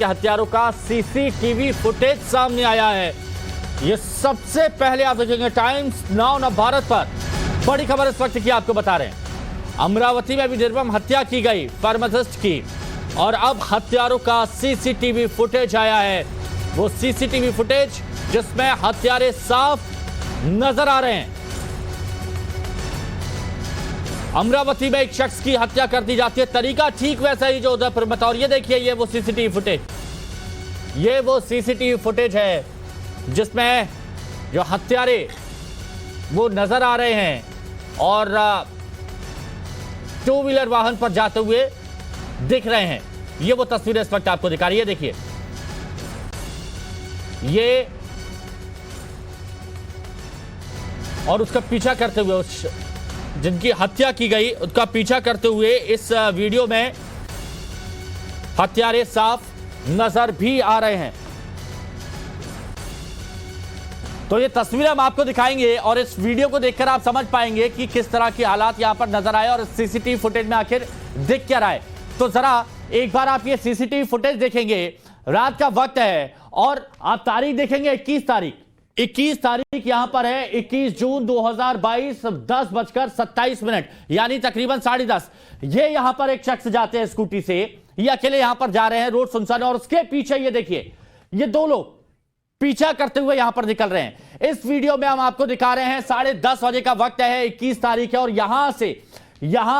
हत्यारों का CCTV footage सामने आया है। ये सबसे पहले आप देखेंगे टाइम्स नाउ न भारत पर बड़ी खबर इस वक्त की आपको बता रहे हैं। अमरावती में भी निर्मम हत्या की गई फार्मासिस्ट की, और अब हत्यारों का सीसीटीवी फुटेज आया है। वो सीसीटीवी फुटेज जिसमें हत्यारे साफ नजर आ रहे हैं। अमरावती में एक शख्स की हत्या कर दी जाती है, तरीका ठीक वैसा ही जो उदयपुर में था। और ये देखिए, ये वो सीसीटीवी फुटेज, ये वो सीसीटीवी फुटेज है जिसमें जो हत्यारे वो नजर आ रहे हैं और टू व्हीलर वाहन पर जाते हुए दिख रहे हैं। ये वो तस्वीरें इस वक्त आपको दिखा रही है। देखिए, ये और उसका पीछा करते हुए, उस जिनकी हत्या की गई उसका पीछा करते हुए इस वीडियो में हत्यारे साफ नजर भी आ रहे हैं। तो ये तस्वीरें हम आपको दिखाएंगे और इस वीडियो को देखकर आप समझ पाएंगे कि किस तरह की हालात यहां पर नजर आए और सीसीटीवी फुटेज में आखिर दिख क्या रहा है। तो जरा एक बार आप ये सीसीटीवी फुटेज देखेंगे। रात का वक्त है और आप तारीख देखेंगे 21 तारीख यहां पर है, 21 जून 2022, 10:27 यानी तकरीबन 10:30। ये यहां पर एक शख्स जाते हैं स्कूटी से, ये अकेले यहां पर जा रहे हैं, रोड सुनसान है और उसके पीछे ये देखिए, ये दो लोग पीछा करते हुए यहां पर निकल रहे हैं। इस वीडियो में हम आपको दिखा रहे हैं 10:30 बजे का वक्त है, 21 तारीख है और यहां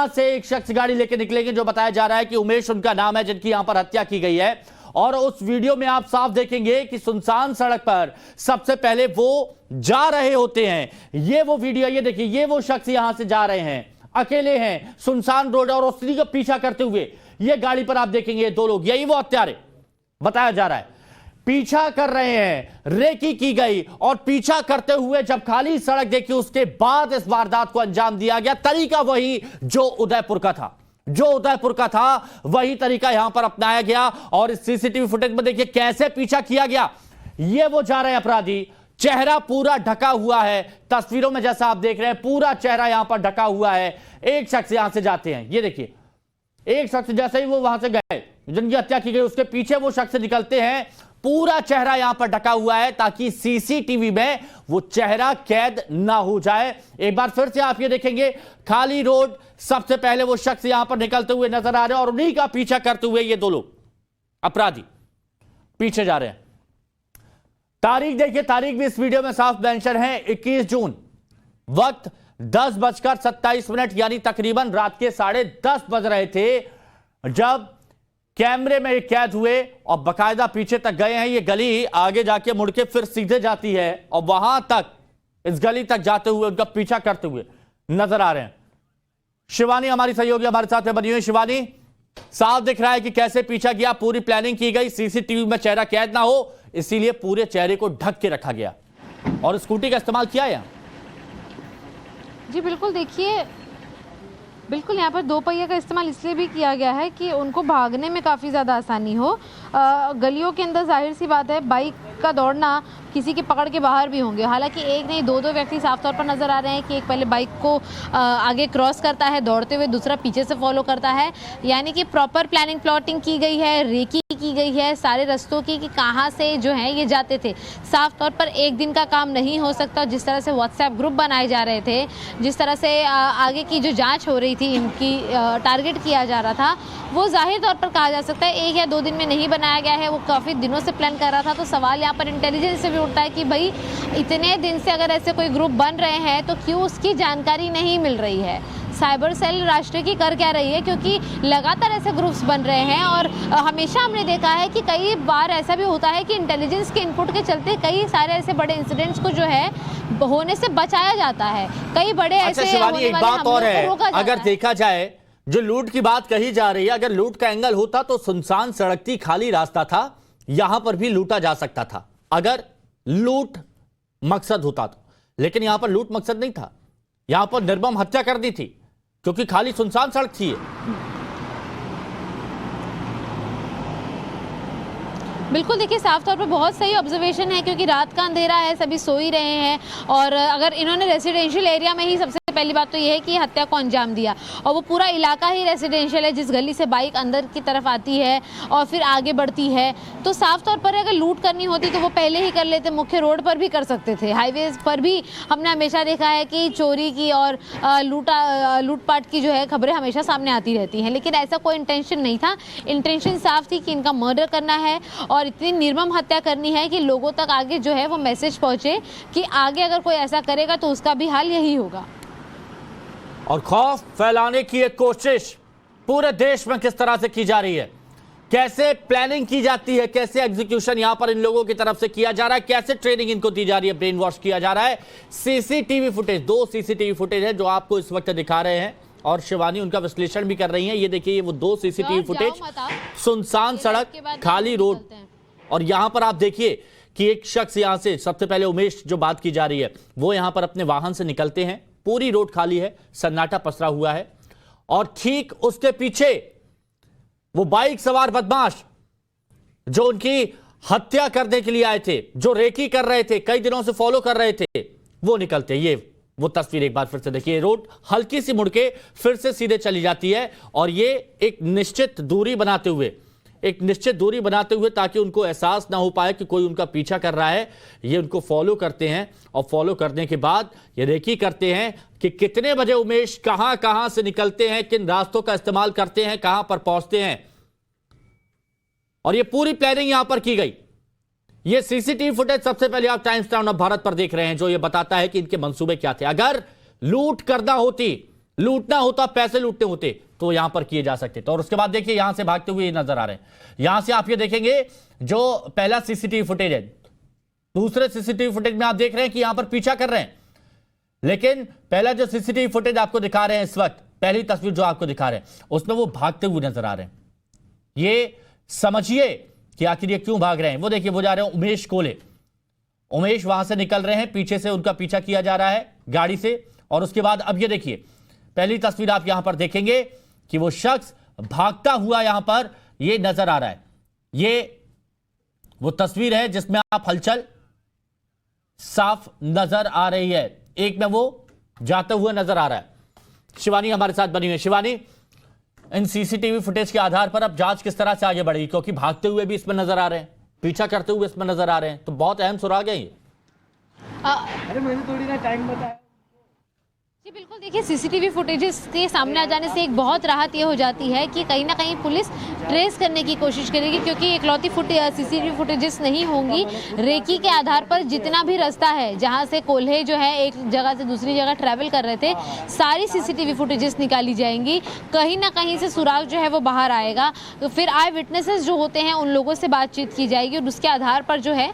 से एक शख्स गाड़ी लेके निकलेंगे जो बताया जा रहा है कि उमेश उनका नाम है, जिनकी यहां पर हत्या की गई है। और उस वीडियो में आप साफ देखेंगे कि सुनसान सड़क पर सबसे पहले वो जा रहे होते हैं। ये वो वीडियो, ये देखिए, ये वो शख्स यहां से जा रहे हैं, अकेले हैं, सुनसान रोड और उसी का पीछा करते हुए ये गाड़ी पर आप देखेंगे दो लोग, यही वो हत्यारे बताया जा रहा है, पीछा कर रहे हैं। रेकी की गई और पीछा करते हुए जब खाली सड़क देखी उसके बाद इस वारदात को अंजाम दिया गया। तरीका वही जो उदयपुर का था, वही तरीका यहां पर अपनाया गया। और इस सीसीटीवी फुटेज में देखिए कैसे पीछा किया गया। ये वो जा रहे हैं अपराधी, चेहरा पूरा ढका हुआ है, तस्वीरों में जैसा आप देख रहे हैं पूरा चेहरा यहां पर ढका हुआ है। एक शख्स यहां से जाते हैं, ये देखिए, एक शख्स जैसे ही वो वहां से गए जिनकी हत्या की गई उसके पीछे वो शख्स निकलते हैं, पूरा चेहरा यहां पर ढका हुआ है ताकि सीसीटीवी में वो चेहरा कैद ना हो जाए। एक बार फिर से आप ये देखेंगे, खाली रोड, सबसे पहले वो शख्स यहां पर निकलते हुए नजर आ रहे हैं और उन्हीं का पीछा करते हुए ये दो लोग अपराधी पीछे जा रहे हैं। तारीख देखिए, तारीख भी इस वीडियो में साफ मेंशन है, 21 जून, वक्त 10:27 यानी तकरीबन रात के 10:30 बज रहे थे जब कैमरे में कैद हुए और बकायदा पीछे तक गए हैं। ये गली आगे जाके मुड़ के फिर सीधे जाती है और वहां तक, इस गली तक जाते हुए उनका पीछा करते हुए नजर आ रहे हैं। शिवानी हमारी सहयोगी हमारे साथ में बनी हुई। शिवानी, साफ दिख रहा है कि कैसे पीछा किया, पूरी प्लानिंग की गई, सीसीटीवी में चेहरा कैद ना हो इसीलिए पूरे चेहरे को ढक के रखा गया और स्कूटी का इस्तेमाल किया है। जी बिल्कुल, देखिए, बिल्कुल यहाँ पर दो पहिया का इस्तेमाल इसलिए भी किया गया है कि उनको भागने में काफ़ी ज़्यादा आसानी हो। गलियों के अंदर जाहिर सी बात है बाइक का दौड़ना किसी के पकड़ के बाहर भी होंगे। हालांकि एक नहीं दो व्यक्ति साफ तौर पर नज़र आ रहे हैं कि एक पहले बाइक को आगे क्रॉस करता है दौड़ते हुए, दूसरा पीछे से फॉलो करता है। यानी कि प्रॉपर प्लानिंग प्लॉटिंग की गई है, रेकी की गई है सारे रास्तों की कि कहाँ से जो है ये जाते थे। साफ तौर पर एक दिन का काम नहीं हो सकता। जिस तरह से व्हाट्सएप ग्रुप बनाए जा रहे थे, जिस तरह से आगे की जो जाँच हो रही थी, इनकी टारगेट किया जा रहा था, वो जाहिर तौर पर कहा जा सकता है 1 या 2 दिन में नहीं बनाया गया है। वो काफ़ी दिनों से प्लान कर रहा था। तो सवाल यहाँ पर इंटेलिजेंस से भी उठता है कि भाई इतने दिन से अगर ऐसे कोई ग्रुप बन रहे हैं तो क्यों उसकी जानकारी नहीं मिल रही है। साइबर सेल राष्ट्र की कर क्या रही है, क्योंकि लगातार ऐसे ग्रुप्स बन रहे हैं और हमेशा हमने देखा है कि कई बार ऐसा भी होता है कि इंटेलिजेंस के इनपुट के चलते कई सारे ऐसे बड़े इंसिडेंट्स को जो है होने से बचाया जाता है। कई बड़े ऐसे शिवानी, एक बात और है, अगर देखा जाए जो लूट की बात कही जा रही है, अगर लूट का एंगल होता तो सुनसान सड़क थी, खाली रास्ता था, यहां पर भी लूटा जा सकता था अगर लूट मकसद होता तो। लेकिन यहां पर लूट मकसद नहीं था, यहां पर निर्मम हत्या कर दी थी क्योंकि खाली सुनसान सड़क थी। बिल्कुल, देखिए, साफ तौर पर बहुत सही ऑब्जर्वेशन है क्योंकि रात का अंधेरा है, सभी सो ही रहे हैं और अगर इन्होंने रेसिडेंशियल एरिया में ही सबसे पहली बात तो ये है कि हत्या को अंजाम दिया, और वो पूरा इलाका ही रेसिडेंशियल है, जिस गली से बाइक अंदर की तरफ आती है और फिर आगे बढ़ती है। तो साफ तौर पर अगर लूट करनी होती तो वो पहले ही कर लेते, मुख्य रोड पर भी कर सकते थे। हाईवेज पर भी हमने हमेशा देखा है कि चोरी की और लूटपाट की जो है खबरें हमेशा सामने आती रहती हैं, लेकिन ऐसा कोई इंटेंशन नहीं था। इंटेंशन साफ थी कि इनका मर्डर करना है और इतनी निर्मम हत्या करनी है कि लोगों तक आगे जो है वो मैसेज पहुंचे कि आगे अगर कोई ऐसा करेगा तो उसका भी हाल यही होगा। और खौफ फैलाने की एक कोशिश पूरे देश में किस तरह से की जा रही है, कैसे प्लानिंग की जाती है, कैसे एग्जीक्यूशन यहां पर इन लोगों की तरफ से किया जा रहा है, कैसे ट्रेनिंग इनको दी जा रही है, ब्रेन वॉश किया जा रहा है। सीसीटीवी फुटेज, 2 सीसीटीवी फुटेज है जो आपको इस वक्त दिखा रहे हैं और शिवानी उनका विश्लेषण भी कर रही हैं। ये देखिए, ये वो 2 सीसीटीवी फुटेज, सुनसान सड़क, खाली रोड, और यहां पर आप देखिए कि एक शख्स यहां से, सबसे पहले उमेश जो बात की जा रही है, वो यहां पर अपने वाहन से निकलते हैं, पूरी रोड खाली है, सन्नाटा पसरा हुआ है, और ठीक उसके पीछे वो बाइक सवार बदमाश जो उनकी हत्या करने के लिए आए थे, जो रेकी कर रहे थे, कई दिनों से फॉलो कर रहे थे, वो निकलते। ये वो तस्वीर एक बार फिर से देखिए, रोड हल्की सी मुड़ के फिर से सीधे चली जाती है, और ये एक निश्चित दूरी बनाते हुए ताकि उनको एहसास ना हो पाए कि कोई उनका पीछा कर रहा है, ये उनको फॉलो करते हैं, और फॉलो करने के बाद ये रेकी करते हैं कि कितने बजे उमेश कहां से निकलते हैं, किन रास्तों का इस्तेमाल करते हैं, कहां पर पहुंचते हैं, और ये पूरी प्लानिंग यहां पर की गई। ये सीसीटीवी फुटेज सबसे पहले आप टाइम्स नाउ भारत पर देख रहे हैं, जो ये बताता है कि इनके मंसूबे क्या थे। अगर लूटना होता, पैसे लूटने होते तो यहां पर किए जा सकते थे। और उसके बाद देखिए, यहां से भागते हुए नजर आ रहे हैं। यहां से आप ये देखेंगे, जो पहला सीसीटीवी फुटेज है, दूसरे सीसीटीवी फुटेज में आप देख रहे हैं कि यहां पर पीछा कर रहे हैं, लेकिन पहला जो सीसीटीवी फुटेज आपको दिखा रहे हैं इस वक्त, पहली तस्वीर जो आपको दिखा रहे हैं, उसमें वो भागते हुए नजर आ रहे हैं। ये समझिए कि आखिर ये क्यों भाग रहे हैं। वो देखिए, वो जा रहे हैं उमेश कोले, उमेश वहां से निकल रहे हैं, पीछे से उनका पीछा किया जा रहा है गाड़ी से। और उसके बाद अब ये देखिए, पहली तस्वीर आप यहां पर देखेंगे कि वो शख्स भागता हुआ यहां पर ये नजर आ रहा है। ये वो तस्वीर है जिसमें आप हलचल साफ नजर आ रही है, एक में वो जाते हुए नजर आ रहा है। शिवानी हमारे साथ बनी हुई है। शिवानी, इन सीसीटीवी फुटेज के आधार पर अब जांच किस तरह से आगे बढ़ेगी, क्योंकि भागते हुए भी इसमें नजर आ रहे हैं, पीछा करते हुए इसमें नजर आ रहे हैं, तो बहुत अहम सुराग है ये। अरे मैंने थोड़ी ना टाइम बताया। जी बिल्कुल, देखिए सीसीटीवी फुटेजेस के सामने आ जाने से एक बहुत राहत ये हो जाती है कि कहीं ना कहीं पुलिस ट्रेस करने की कोशिश करेगी, क्योंकि इकलौती सीसीटीवी फुटेजेस नहीं होंगी। रेकी के आधार पर जितना भी रास्ता है जहां से कोल्हे जो है एक जगह से दूसरी जगह ट्रैवल कर रहे थे, सारी सीसीटीवी फुटेजेस निकाली जाएंगी। कहीं ना कहीं से सुराग जो है वो बाहर आएगा, तो फिर आई विटनेसेस जो होते हैं उन लोगों से बातचीत की जाएगी और उसके आधार पर जो है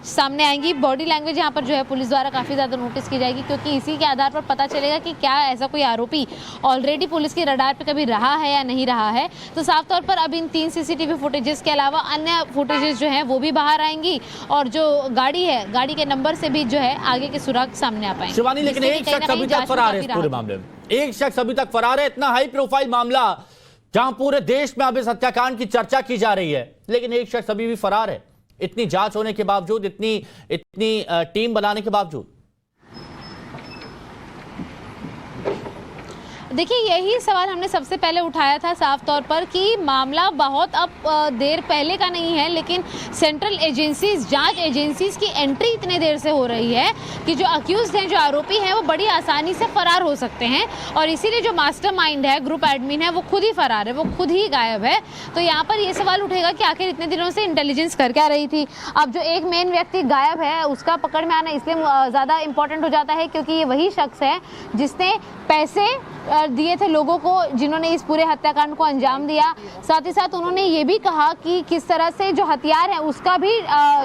सामने आएंगी। बॉडी लैंग्वेज यहाँ पर जो है पुलिस द्वारा काफ़ी ज़्यादा नोटिस की जाएगी, क्योंकि इसी के आधार पर पता चलेगा कि क्या ऐसा कोई आरोपी ऑलरेडी पुलिस की रडार पे कभी रहा है या नहीं रहा है। तो साफ तौर पर अब इन 3 सीसीटीवी फुटेजेस के अलावा अन्य फुटेजेस जो हैं वो भी बाहर आएंगी, और जो गाड़ी है, गाड़ी के नंबर से भी जो है आगे के सुराग सामने आ पाएंगे। शिवानी, लेकिन एक शख्स अभी तक फरार है इस पूरे मामले में, एक शख्स अभी तक फरार है। इतना हाई प्रोफाइल मामला जहां पूरे देश में अब इस हत्याकांड की चर्चा की जा रही है, लेकिन एक शख्स अभी भी फरार है, इतनी जांच होने के बावजूद, इतनी टीम बनाने के बावजूद। देखिए, यही सवाल हमने सबसे पहले उठाया था साफ तौर पर कि मामला बहुत अब देर पहले का नहीं है, लेकिन सेंट्रल एजेंसीज, जांच एजेंसीज की एंट्री इतने देर से हो रही है कि जो अक्यूज्ड हैं, जो आरोपी हैं, वो बड़ी आसानी से फरार हो सकते हैं, और इसीलिए जो मास्टरमाइंड है, ग्रुप एडमिन है, वो खुद ही फरार है, वो खुद ही गायब है। तो यहाँ पर ये सवाल उठेगा कि आखिर इतने दिनों से इंटेलिजेंस कर क्या रही थी। अब जो एक मेन व्यक्ति गायब है, उसका पकड़ में आना इसलिए ज़्यादा इंपॉर्टेंट हो जाता है क्योंकि ये वही शख्स है जिसने पैसे दिए थे लोगों को, जिन्होंने इस पूरे हत्याकांड को अंजाम दिया। साथ ही साथ उन्होंने ये भी कहा कि किस तरह से जो हथियार है उसका भी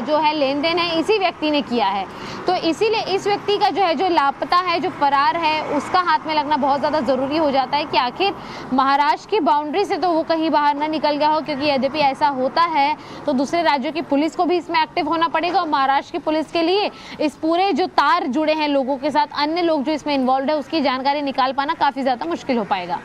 जो है लेन देन है इसी व्यक्ति ने किया है। तो इसीलिए इस व्यक्ति का जो है, जो लापता है, जो फरार है, उसका हाथ में लगना बहुत ज़्यादा ज़रूरी हो जाता है कि आखिर महाराष्ट्र की बाउंड्री से तो वो कहीं बाहर ना निकल गया हो, क्योंकि यद्यपि ऐसा होता है तो दूसरे राज्यों की पुलिस को भी इसमें एक्टिव होना पड़ेगा, और महाराष्ट्र की पुलिस के लिए इस पूरे जो तार जुड़े हैं लोगों के साथ, अन्य लोग जो इसमें इन्वॉल्व है, उसकी जानकारी निकाल पाना काफ़ी ज़्यादा मुश्किल हो पाएगा।